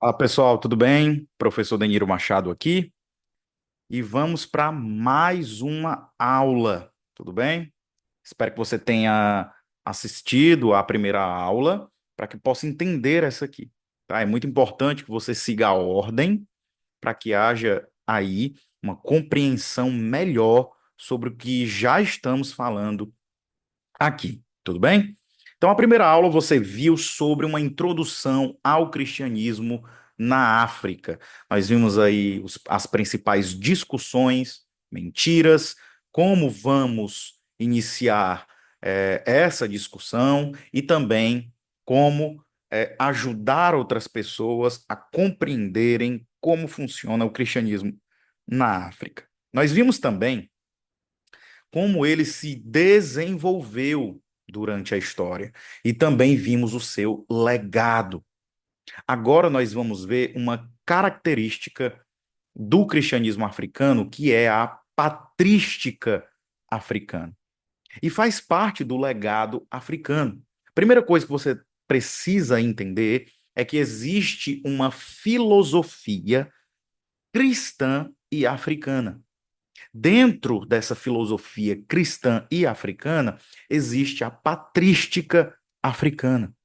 Fala pessoal, tudo bem? Professor Deniro Machado aqui e vamos para mais uma aula, tudo bem? Espero que você tenha assistido à primeira aula para que possa entender essa aqui, tá? É muito importante que você siga a ordem para que haja aí uma compreensão melhor sobre o que já estamos falando aqui, tudo bem? Então, a primeira aula você viu sobre uma introdução ao cristianismo na África. Nós vimos aí as principais discussões, mentiras, como vamos iniciar essa discussão e também como ajudar outras pessoas a compreenderem como funciona o cristianismo na África. Nós vimos também como ele se desenvolveu durante a história e também vimos o seu legado. Agora nós vamos ver uma característica do cristianismo africano que é a patrística africana e faz parte do legado africano. A primeira coisa que você precisa entender é que existe uma filosofia cristã e africana. Dentro dessa filosofia cristã e africana, existe a patrística africana.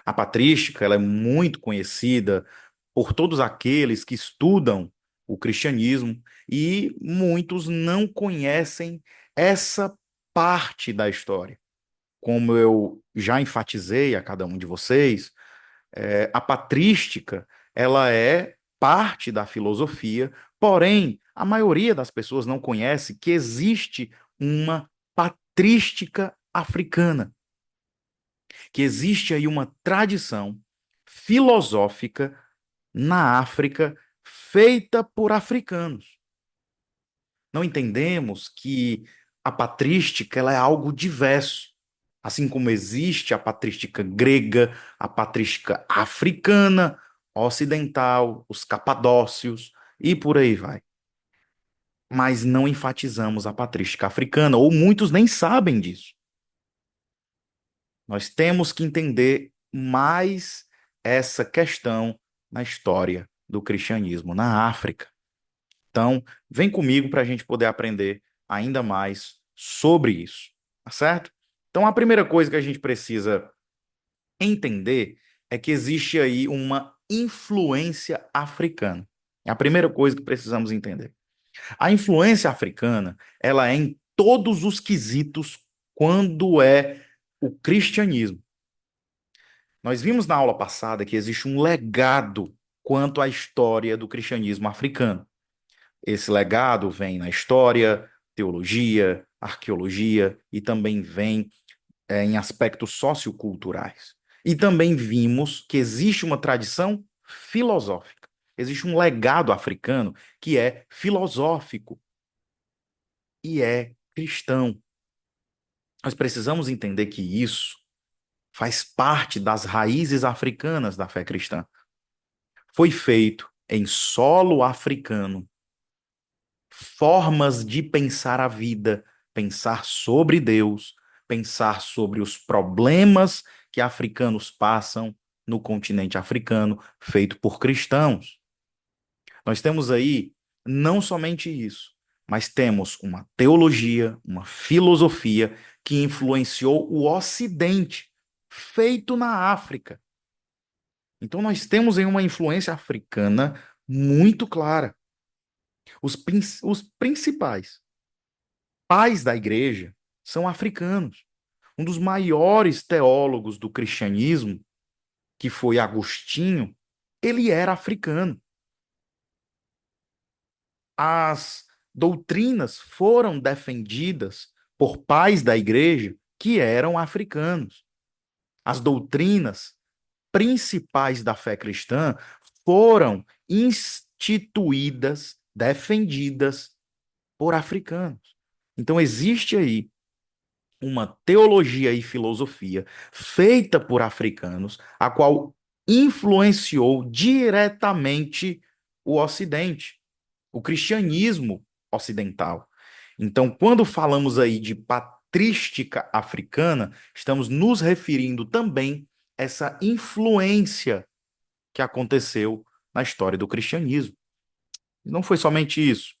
A patrística, ela é muito conhecida por todos aqueles que estudam o cristianismo e muitos não conhecem essa parte da história. Como eu já enfatizei a cada um de vocês, a patrística, ela é parte da filosofia, porém, a maioria das pessoas não conhece que existe uma patrística africana, que existe aí uma tradição filosófica na África feita por africanos. Não entendemos que a patrística ela é algo diverso. Assim como existe a patrística grega, a patrística africana, ocidental, os capadócios e por aí vai. Mas não enfatizamos a patrística africana, ou muitos nem sabem disso. Nós temos que entender mais essa questão na história do cristianismo na África. Então, vem comigo para a gente poder aprender ainda mais sobre isso, tá certo? Então, a primeira coisa que a gente precisa entender é que existe aí uma influência africana. É a primeira coisa que precisamos entender. A influência africana, ela é em todos os quesitos quando é o cristianismo. Nós vimos na aula passada que existe um legado quanto à história do cristianismo africano. Esse legado vem na história, teologia, arqueologia e também vem em aspectos socioculturais. E também vimos que existe uma tradição filosófica. Existe um legado africano que é filosófico e é cristão. Nós precisamos entender que isso faz parte das raízes africanas da fé cristã. Foi feito em solo africano formas de pensar a vida, pensar sobre Deus, pensar sobre os problemas que africanos passam no continente africano, feito por cristãos. Nós temos aí não somente isso, mas temos uma teologia, uma filosofia que influenciou o Ocidente, feito na África. Então nós temos aí uma influência africana muito clara. Os principais pais da igreja são africanos. Um dos maiores teólogos do cristianismo, que foi Agostinho, ele era africano. As doutrinas foram defendidas por pais da igreja que eram africanos. As doutrinas principais da fé cristã foram instituídas, defendidas por africanos. Então existe aí uma teologia e filosofia feita por africanos, a qual influenciou diretamente o Ocidente, o cristianismo ocidental. Então, quando falamos aí de patrística africana, estamos nos referindo também a essa influência que aconteceu na história do cristianismo. E não foi somente isso.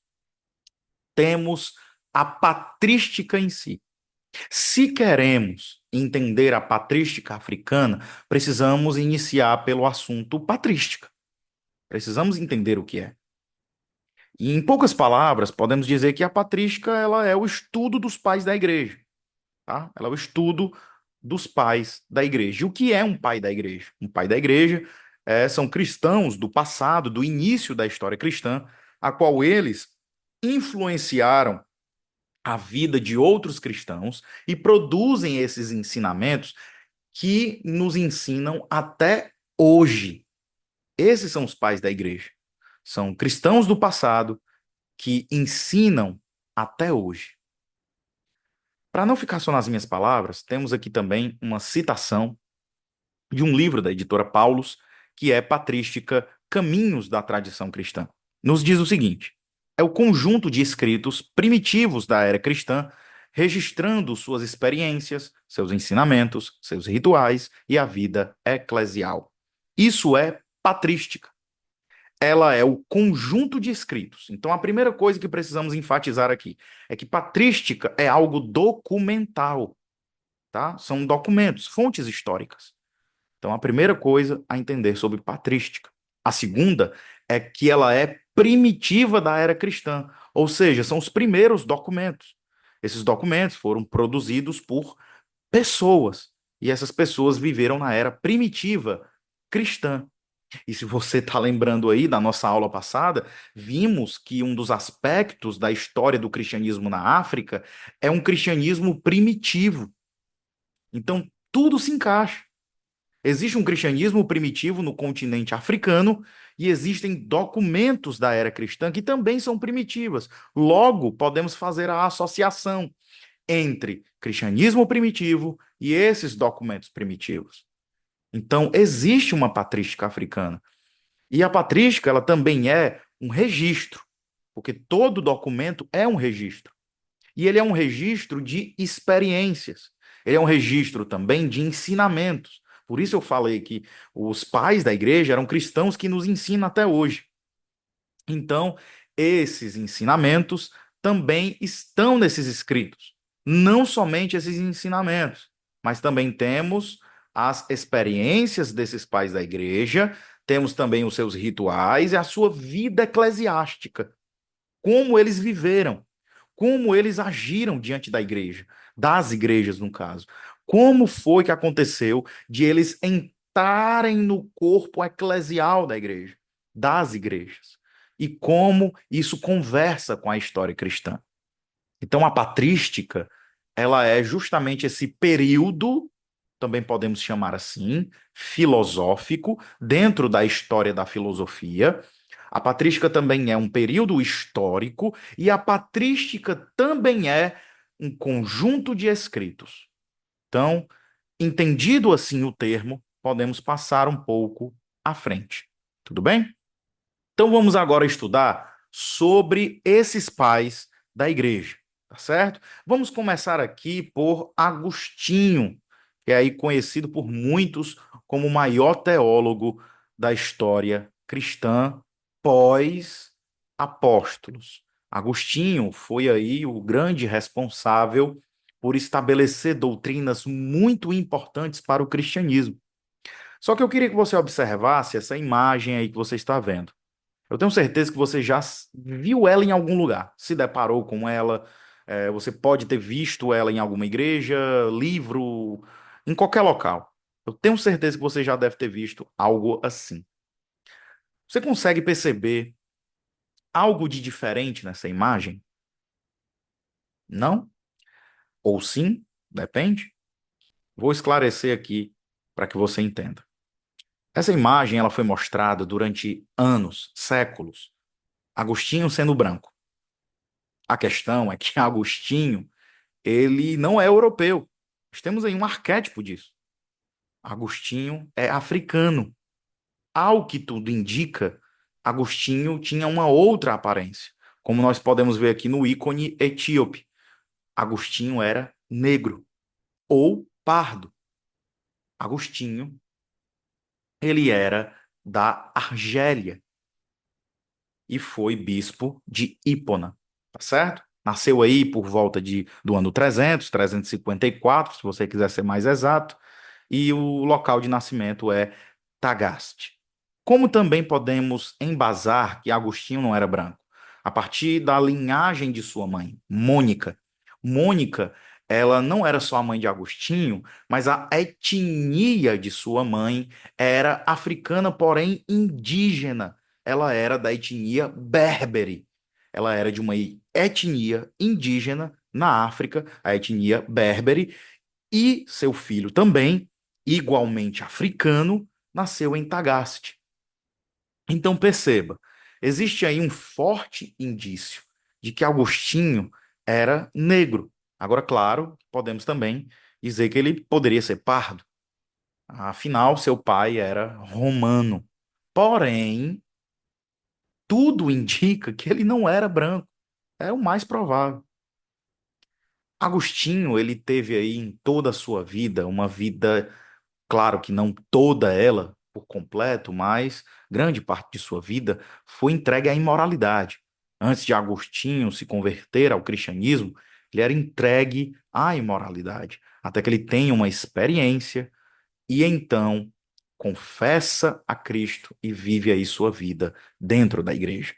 Temos a patrística em si. Se queremos entender a patrística africana, precisamos iniciar pelo assunto patrística. Precisamos entender o que é. E em poucas palavras, podemos dizer que a patrística ela é o estudo dos pais da igreja, tá? Ela é o estudo dos pais da igreja. E o que é um pai da igreja? Um pai da igreja são cristãos do passado, do início da história cristã, a qual eles influenciaram a vida de outros cristãos e produzem esses ensinamentos que nos ensinam até hoje. Esses são os pais da igreja. São cristãos do passado que ensinam até hoje. Para não ficar só nas minhas palavras, temos aqui também uma citação de um livro da editora Paulus, que é Patrística Caminhos da Tradição Cristã. Nos diz o seguinte: é o conjunto de escritos primitivos da era cristã, registrando suas experiências, seus ensinamentos, seus rituais e a vida eclesial. Isso é patrística. Ela é o conjunto de escritos. Então, a primeira coisa que precisamos enfatizar aqui é que patrística é algo documental, tá? São documentos, fontes históricas. Então, a primeira coisa a entender sobre patrística. A segunda é que ela é primitiva da era cristã, ou seja, são os primeiros documentos. Esses documentos foram produzidos por pessoas, e essas pessoas viveram na era primitiva cristã. E se você está lembrando aí da nossa aula passada, vimos que um dos aspectos da história do cristianismo na África é um cristianismo primitivo. Então, tudo se encaixa. Existe um cristianismo primitivo no continente africano e existem documentos da era cristã que também são primitivas. Logo, podemos fazer a associação entre cristianismo primitivo e esses documentos primitivos. Então, existe uma patrística africana. E a patrística, ela também é um registro, porque todo documento é um registro. E ele é um registro de experiências. Ele é um registro também de ensinamentos. Por isso eu falei que os pais da igreja eram cristãos que nos ensinam até hoje. Então, esses ensinamentos também estão nesses escritos. Não somente esses ensinamentos, mas também temos as experiências desses pais da igreja, temos também os seus rituais e a sua vida eclesiástica, como eles viveram, como eles agiram diante da igreja, das igrejas, no caso. Como foi que aconteceu de eles entrarem no corpo eclesial da igreja, das igrejas, e como isso conversa com a história cristã. Então, a patrística, ela é justamente esse período, também podemos chamar assim, filosófico, dentro da história da filosofia. A patrística também é um período histórico e a patrística também é um conjunto de escritos. Então, entendido assim o termo, podemos passar um pouco à frente. Tudo bem? Então vamos agora estudar sobre esses pais da igreja, tá certo? Vamos começar aqui por Agostinho, que é aí conhecido por muitos como o maior teólogo da história cristã pós-apóstolos. Agostinho foi aí o grande responsável por estabelecer doutrinas muito importantes para o cristianismo. Só que eu queria que você observasse essa imagem aí que você está vendo. Eu tenho certeza que você já viu ela em algum lugar, se deparou com ela, você pode ter visto ela em alguma igreja, livro, em qualquer local. Eu tenho certeza que você já deve ter visto algo assim. Você consegue perceber algo de diferente nessa imagem? Não? Ou sim? Depende. Vou esclarecer aqui para que você entenda. Essa imagem ela foi mostrada durante anos, séculos. Agostinho sendo branco. A questão é que Agostinho ele não é europeu. Nós temos aí um arquétipo disso. Agostinho é africano. Ao que tudo indica, Agostinho tinha uma outra aparência, como nós podemos ver aqui no ícone etíope. Agostinho era negro ou pardo. Agostinho, ele era da Argélia e foi bispo de Hipona, tá certo? Nasceu aí por volta do ano 300, 354, se você quiser ser mais exato, e o local de nascimento é Tagaste. Como também podemos embasar que Agostinho não era branco? A partir da linhagem de sua mãe, Mônica. Mônica, ela não era só a mãe de Agostinho, mas a etnia de sua mãe era africana, porém indígena. Ela era da etnia berbere. Ela era de uma etnia indígena na África, a etnia berbere, e seu filho também, igualmente africano, nasceu em Tagaste. Então perceba, existe aí um forte indício de que Agostinho era negro. Agora, claro, podemos também dizer que ele poderia ser pardo. Afinal, seu pai era romano. Porém, tudo indica que ele não era branco. É o mais provável. Agostinho, ele teve aí em toda a sua vida uma vida. Claro que não toda ela por completo, mas grande parte de sua vida foi entregue à imoralidade. Antes de Agostinho se converter ao cristianismo, ele era entregue à imoralidade, até que ele tenha uma experiência e então confessa a Cristo e vive aí sua vida dentro da igreja.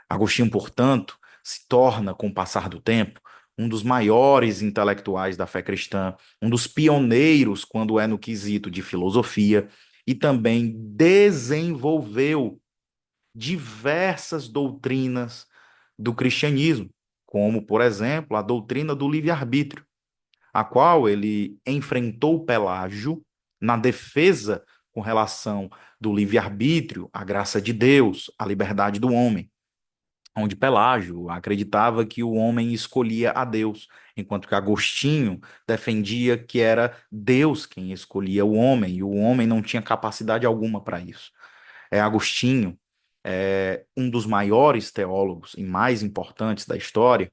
Agostinho, portanto, se torna, com o passar do tempo, um dos maiores intelectuais da fé cristã, um dos pioneiros quando é no quesito de filosofia, e também desenvolveu diversas doutrinas do cristianismo, como, por exemplo, a doutrina do livre-arbítrio, a qual ele enfrentou Pelágio na defesa com relação do livre-arbítrio, a graça de Deus, a liberdade do homem, onde Pelágio acreditava que o homem escolhia a Deus, enquanto que Agostinho defendia que era Deus quem escolhia o homem, e o homem não tinha capacidade alguma para isso. Agostinho é um dos maiores teólogos e mais importantes da história,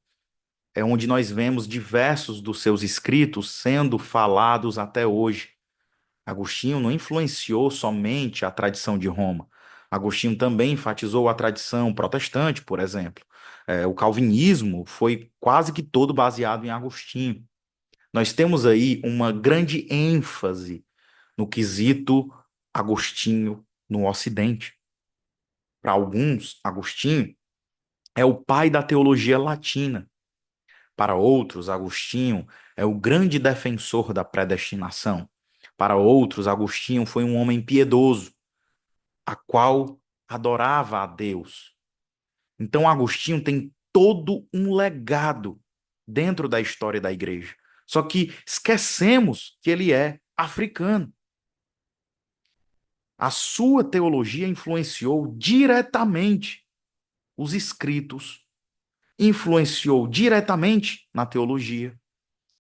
é onde nós vemos diversos dos seus escritos sendo falados até hoje. Agostinho não influenciou somente a tradição de Roma. Agostinho também enfatizou a tradição protestante, por exemplo. O calvinismo foi quase que todo baseado em Agostinho. Nós temos aí uma grande ênfase no quesito Agostinho no Ocidente. Para alguns, Agostinho é o pai da teologia latina. Para outros, Agostinho é o grande defensor da predestinação. Para outros, Agostinho foi um homem piedoso, a qual adorava a Deus. Então, Agostinho tem todo um legado dentro da história da igreja. Só que esquecemos que ele é africano. A sua teologia influenciou diretamente os escritos, influenciou diretamente na teologia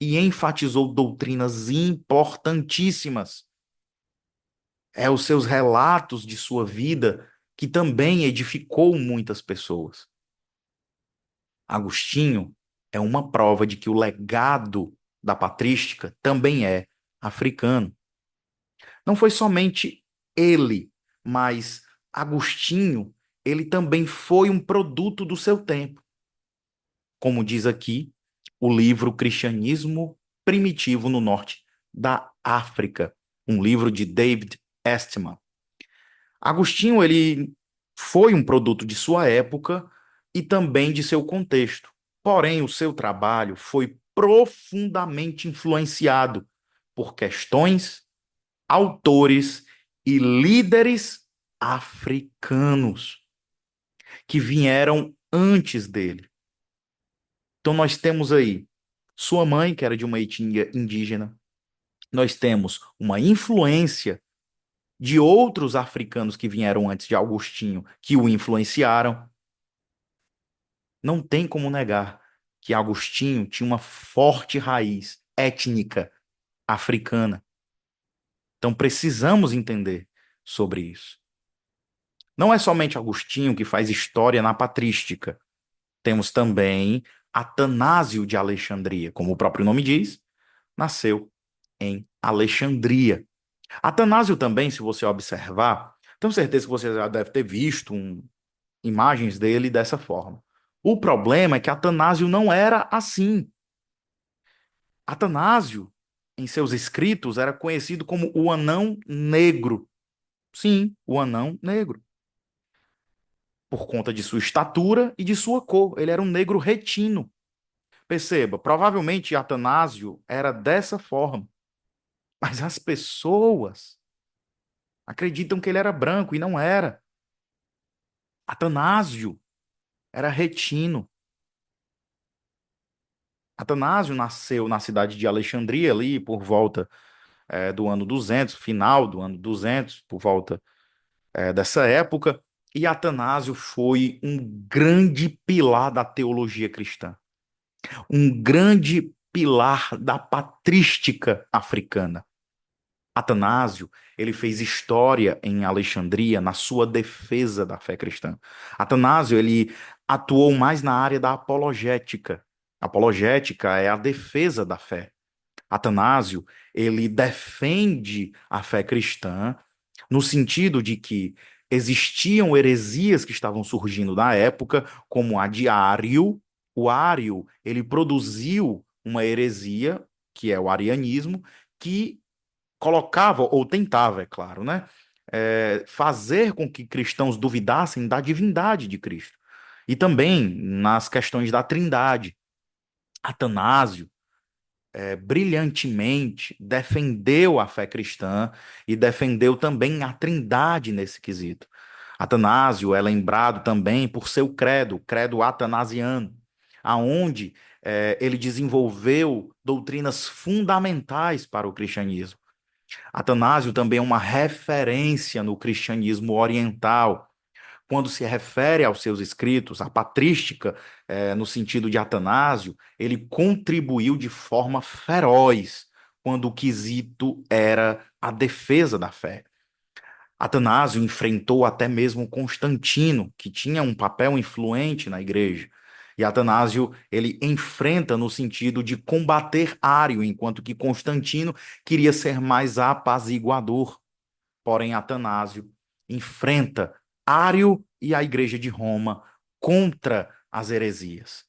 e enfatizou doutrinas importantíssimas. Os seus relatos de sua vida que também edificou muitas pessoas. Agostinho é uma prova de que o legado da patrística também é africano. Não foi somente ele, mas Agostinho, ele também foi um produto do seu tempo. Como diz aqui o livro Cristianismo Primitivo no Norte da África, um livro de David Eastman. Agostinho, ele foi um produto de sua época e também de seu contexto. Porém, o seu trabalho foi profundamente influenciado por questões, autores e líderes africanos que vieram antes dele. Então, nós temos aí sua mãe, que era de uma etnia indígena, nós temos uma influência de outros africanos que vieram antes de Agostinho, que o influenciaram. Não tem como negar que Agostinho tinha uma forte raiz étnica africana. Então precisamos entender sobre isso. Não é somente Agostinho que faz história na patrística. Temos também Atanásio de Alexandria, como o próprio nome diz, nasceu em Alexandria. Atanásio também, se você observar, Tenho certeza que você já deve ter visto imagens dele dessa forma. O problema é que Atanásio não era assim. Atanásio, em seus escritos, era conhecido como o Anão Negro. Sim, o Anão Negro. Por conta de sua estatura e de sua cor. Ele era um negro retino. Perceba, provavelmente Atanásio era dessa forma. Mas as pessoas acreditam que ele era branco e não era. Atanásio era retino. Atanásio nasceu na cidade de Alexandria, ali por volta do ano 200, final do ano 200, por volta dessa época. E Atanásio foi um grande pilar da teologia cristã, um grande pilar da patrística africana. Atanásio, ele fez história em Alexandria na sua defesa da fé cristã. Atanásio, ele atuou mais na área da apologética. Apologética é a defesa da fé. Atanásio, ele defende a fé cristã no sentido de que existiam heresias que estavam surgindo na época, como a de Ário. O Ário, ele produziu uma heresia, que é o arianismo, que colocava, ou tentava, é claro, né? Fazer com que cristãos duvidassem da divindade de Cristo. E também nas questões da Trindade. Atanásio, brilhantemente defendeu a fé cristã e defendeu também a Trindade nesse quesito. Atanásio é lembrado também por seu credo, o credo atanasiano, aonde ele desenvolveu doutrinas fundamentais para o cristianismo. Atanásio também é uma referência no cristianismo oriental. Quando se refere aos seus escritos, a patrística, no sentido de Atanásio, ele contribuiu de forma feroz quando o quesito era a defesa da fé. Atanásio enfrentou até mesmo Constantino, que tinha um papel influente na igreja. E Atanásio, ele enfrenta no sentido de combater Ário, enquanto que Constantino queria ser mais apaziguador. Porém, Atanásio enfrenta Ário e a Igreja de Roma contra as heresias.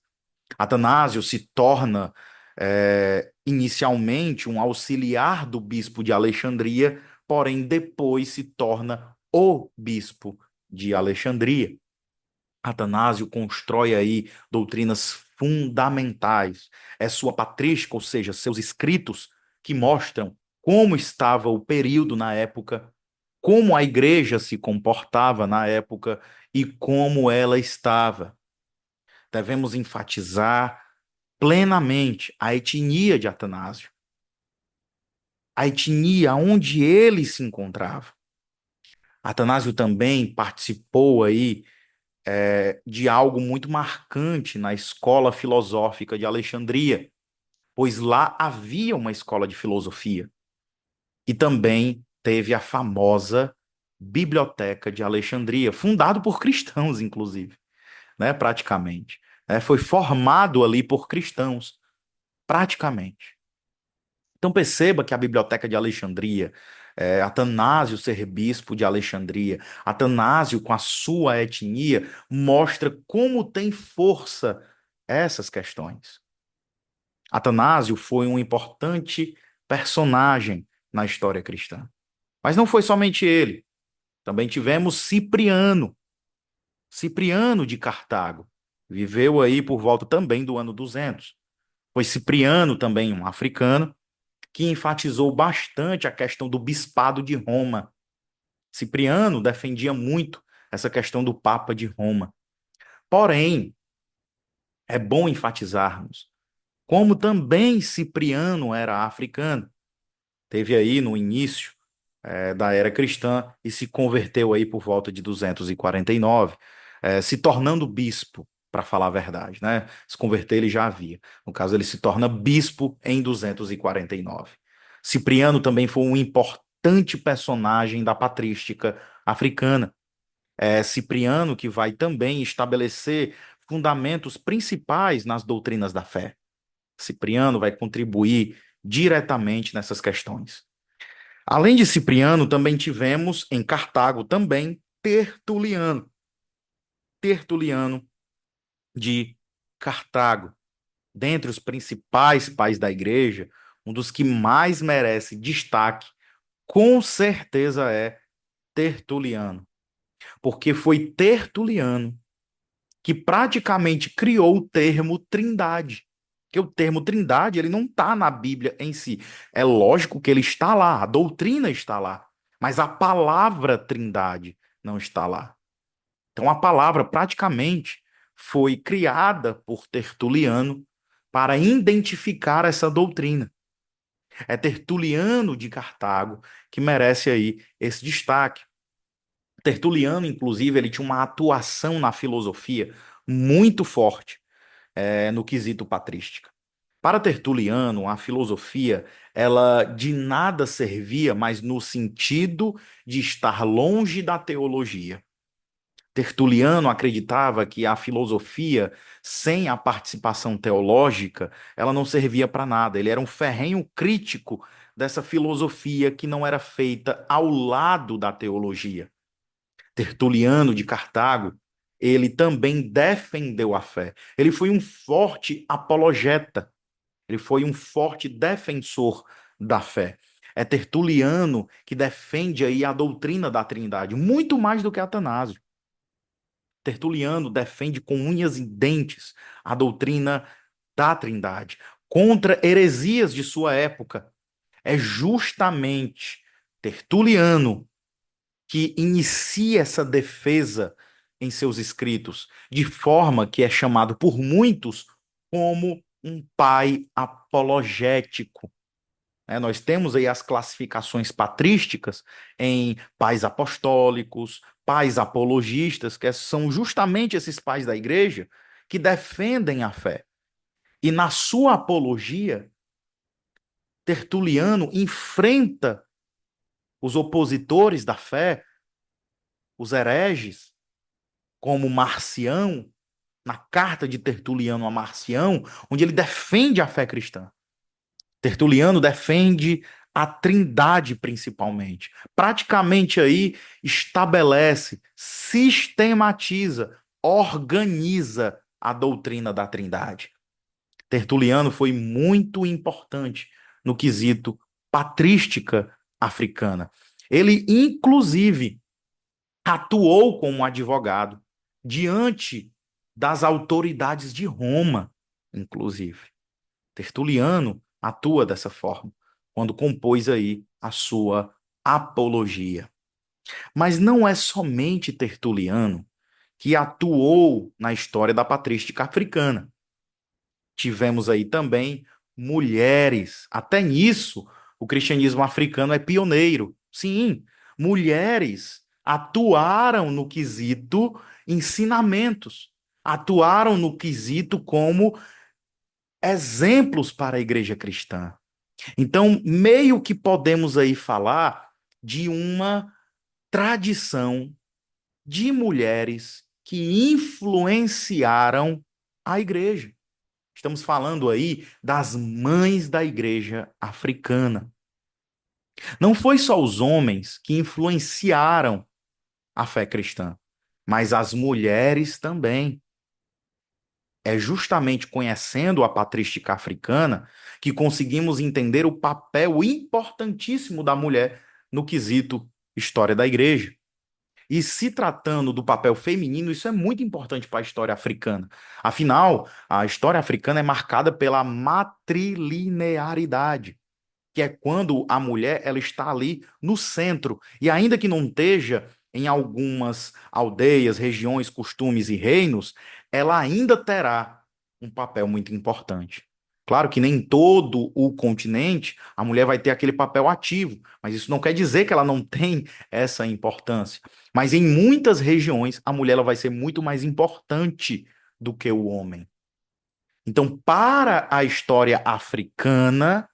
Atanásio se torna inicialmente um auxiliar do bispo de Alexandria, porém depois se torna o bispo de Alexandria. Atanásio constrói aí doutrinas fundamentais. É sua patrística, ou seja, seus escritos que mostram como estava o período na época, como a igreja se comportava na época e como ela estava. Devemos enfatizar plenamente a etnia de Atanásio, a etnia onde ele se encontrava. Atanásio também participou aí de algo muito marcante na escola filosófica de Alexandria, pois lá havia uma escola de filosofia e também teve a famosa Biblioteca de Alexandria, fundado por cristãos, inclusive, né, praticamente. Foi formado ali por cristãos, praticamente. Então perceba que a Biblioteca de Alexandria, Atanásio ser bispo de Alexandria, Atanásio com a sua etnia, mostra como tem força essas questões. Atanásio foi um importante personagem na história cristã. Mas não foi somente ele. Também tivemos Cipriano, Cipriano de Cartago. Viveu aí por volta também do ano 200. Foi Cipriano também, um africano, que enfatizou bastante a questão do bispado de Roma. Cipriano defendia muito essa questão do Papa de Roma. Porém, é bom enfatizarmos como também Cipriano era africano. Teve aí no início da era cristã e se converteu aí por volta de 249, se tornando bispo, para falar a verdade, né? Se converter ele já havia. No caso, ele se torna bispo em 249. Cipriano também foi um importante personagem da patrística africana. É Cipriano que vai também estabelecer fundamentos principais nas doutrinas da fé. Cipriano vai contribuir diretamente nessas questões. Além de Cipriano, também tivemos em Cartago também Tertuliano. Tertuliano de Cartago. Dentre os principais pais da igreja, um dos que mais merece destaque, com certeza é Tertuliano, porque foi Tertuliano que praticamente criou o termo trindade. Que o termo trindade, ele não está na Bíblia em si. É lógico que ele está lá, a doutrina está lá, mas a palavra trindade não está lá. Então a palavra praticamente foi criada por Tertuliano para identificar essa doutrina. É Tertuliano de Cartago que merece aí esse destaque. Tertuliano, inclusive, ele tinha uma atuação na filosofia muito forte, no quesito patrística. Para Tertuliano, a filosofia, ela de nada servia, mas no sentido de estar longe da teologia. Tertuliano acreditava que a filosofia, sem a participação teológica, ela não servia para nada. Ele era um ferrenho crítico dessa filosofia que não era feita ao lado da teologia. Tertuliano de Cartago, ele também defendeu a fé. Ele foi um forte apologeta, ele foi um forte defensor da fé. É Tertuliano que defende aí a doutrina da Trindade, muito mais do que Atanásio. Tertuliano defende com unhas e dentes a doutrina da Trindade, contra heresias de sua época. É justamente Tertuliano que inicia essa defesa em seus escritos, de forma que é chamado por muitos como um pai apologético. Nós temos aí as classificações patrísticas em pais apostólicos, pais apologistas, que são justamente esses pais da igreja que defendem a fé. E na sua apologia, Tertuliano enfrenta os opositores da fé, os hereges, como Marcião, na carta de Tertuliano a Marcião, onde ele defende a fé cristã. Tertuliano defende a Trindade principalmente. Praticamente aí estabelece, sistematiza, organiza a doutrina da Trindade. Tertuliano foi muito importante no quesito patrística africana. Ele, inclusive, atuou como advogado diante das autoridades de Roma, inclusive. Tertuliano atua dessa forma, quando compôs aí a sua apologia. Mas não é somente Tertuliano que atuou na história da patrística africana. Tivemos aí também mulheres. Até nisso, o cristianismo africano é pioneiro. Sim, mulheres atuaram no quesito ensinamentos, atuaram no quesito como exemplos para a igreja cristã. Então, meio que podemos aí falar de uma tradição de mulheres que influenciaram a igreja. Estamos falando aí das mães da igreja africana. Não foi só os homens que influenciaram a fé cristã, mas as mulheres também. É justamente conhecendo a patrística africana que conseguimos entender o papel importantíssimo da mulher no quesito história da igreja. E se tratando do papel feminino, isso é muito importante para a história africana. Afinal, a história africana é marcada pela matrilinearidade, que é quando a mulher ela está ali no centro. E ainda que não esteja em algumas aldeias, regiões, costumes e reinos, ela ainda terá um papel muito importante. Claro que nem em todo o continente a mulher vai ter aquele papel ativo, mas isso não quer dizer que ela não tem essa importância. Mas em muitas regiões a mulher ela vai ser muito mais importante do que o homem. Então, para a história africana,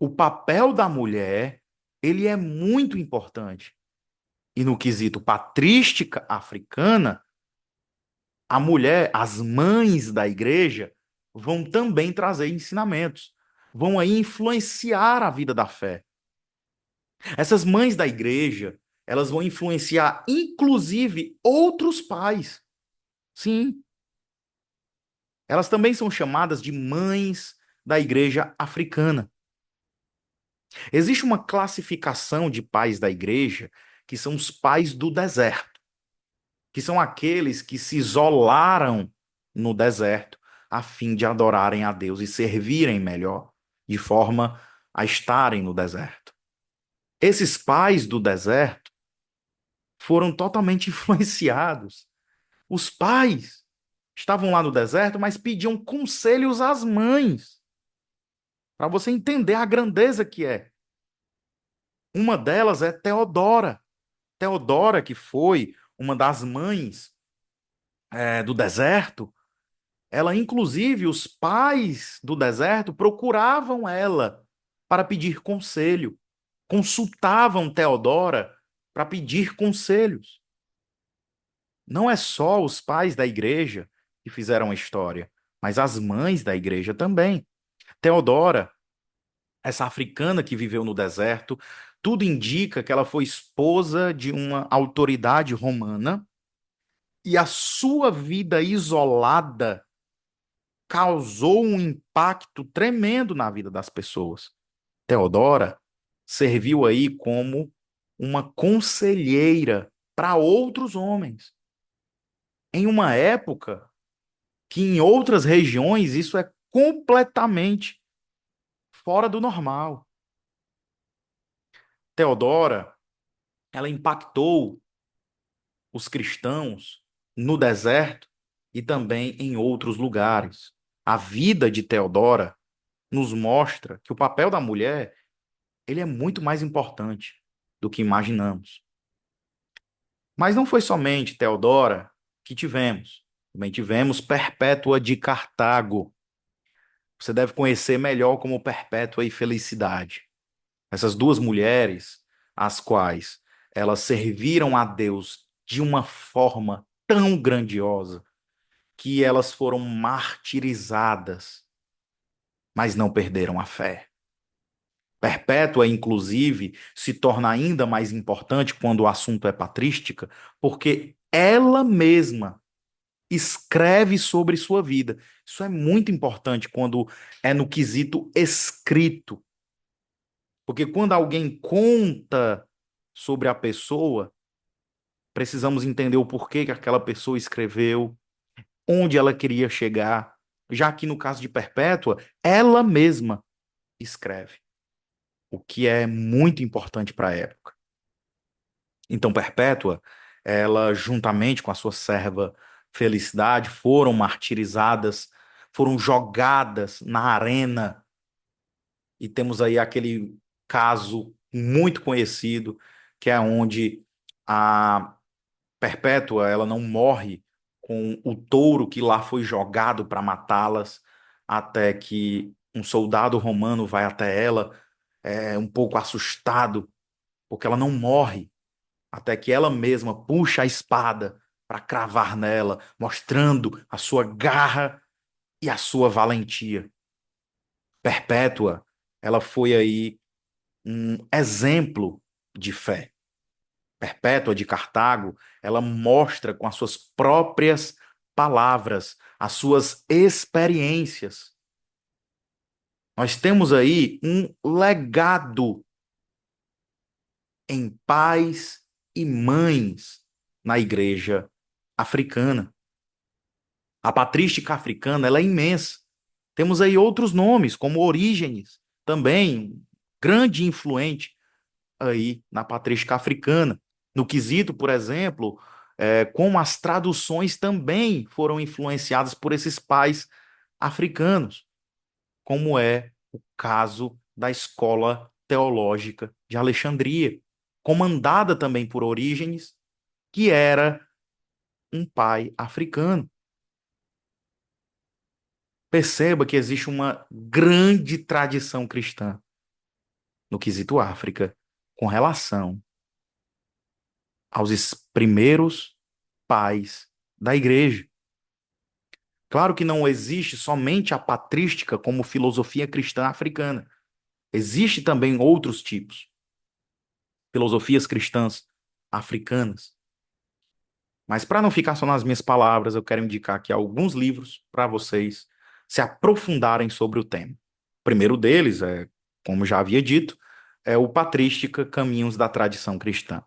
o papel da mulher, ele é muito importante. E no quesito patrística africana, a mulher, as mães da igreja, vão também trazer ensinamentos, vão aí influenciar a vida da fé. Essas mães da igreja, elas vão influenciar, inclusive, outros pais. Sim, elas também são chamadas de mães da igreja africana. Existe uma classificação de pais da igreja que são os pais do deserto, que são aqueles que se isolaram no deserto a fim de adorarem a Deus e servirem melhor, de forma a estarem no deserto. Esses pais do deserto foram totalmente influenciados. Os pais estavam lá no deserto, mas pediam conselhos às mães, para você entender a grandeza que é. Uma delas é Teodora. Teodora, que foi uma das mães do deserto, ela, inclusive, os pais do deserto procuravam ela para pedir conselho, consultavam Teodora para pedir conselhos. Não é só os pais da igreja que fizeram a história, mas as mães da igreja também. Teodora, essa africana que viveu no deserto, tudo indica que ela foi esposa de uma autoridade romana e a sua vida isolada causou um impacto tremendo na vida das pessoas. Teodora serviu aí como uma conselheira para outros homens. Em uma época que em outras regiões isso é completamente fora do normal. Teodora, ela impactou os cristãos no deserto e também em outros lugares. A vida de Teodora nos mostra que o papel da mulher, ele é muito mais importante do que imaginamos. Mas não foi somente Teodora que tivemos. Também tivemos Perpétua de Cartago. Você deve conhecer melhor como Perpétua e Felicidade. Essas duas mulheres, as quais elas serviram a Deus de uma forma tão grandiosa que elas foram martirizadas, mas não perderam a fé. Perpétua, inclusive, se torna ainda mais importante quando o assunto é patrística, porque ela mesma escreve sobre sua vida. Isso é muito importante quando é no quesito escrito, porque quando alguém conta sobre a pessoa, precisamos entender o porquê que aquela pessoa escreveu, onde ela queria chegar. Já que no caso de Perpétua, ela mesma escreve, o que é muito importante para a época. Então, Perpétua, ela, juntamente com a sua serva Felicidade, foram martirizadas, foram jogadas na arena. E temos aí aquele caso muito conhecido, que é onde a Perpétua, ela não morre com o touro que lá foi jogado para matá-las, até que um soldado romano vai até ela, um pouco assustado, porque ela não morre, até que ela mesma puxa a espada para cravar nela, mostrando a sua garra e a sua valentia. Perpétua, ela foi aí um exemplo de fé. Perpétua de Cartago, ela mostra com as suas próprias palavras, as suas experiências. Nós temos aí um legado em pais e mães na igreja africana. A patrística africana, ela é imensa. Temos aí outros nomes, como Orígenes, também grande influente aí na patrística africana. No quesito, por exemplo, como as traduções também foram influenciadas por esses pais africanos, como é o caso da Escola Teológica de Alexandria, comandada também por Orígenes, que era um pai africano. Perceba que existe uma grande tradição cristã no quesito África com relação aos primeiros pais da igreja. Claro que não existe somente a patrística como filosofia cristã africana. Existe também outros tipos. filosofias cristãs africanas. Mas para não ficar só nas minhas palavras, eu quero indicar aqui alguns livros para vocês se aprofundarem sobre o tema. O primeiro deles é, como já havia dito, é o Patrística Caminhos da Tradição Cristã.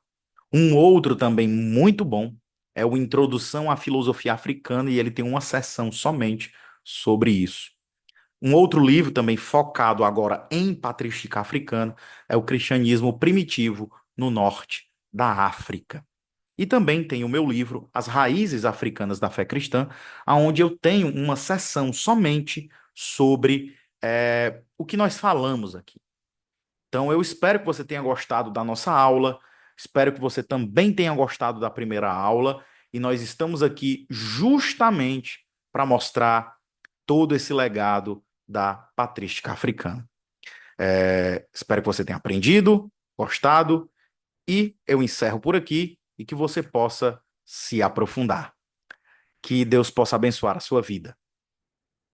Um outro também muito bom é o Introdução à Filosofia Africana, e ele tem uma seção somente sobre isso. Um outro livro também focado agora em patrística africana é o Cristianismo Primitivo no Norte da África. E também tem o meu livro As Raízes Africanas da Fé Cristã, onde eu tenho uma seção somente sobre o que nós falamos aqui. Então, eu espero que você tenha gostado da nossa aula, espero que você também tenha gostado da primeira aula, e nós estamos aqui justamente para mostrar todo esse legado da patrística africana. Espero que você tenha aprendido, gostado, e eu encerro por aqui e que você possa se aprofundar. Que Deus possa abençoar a sua vida.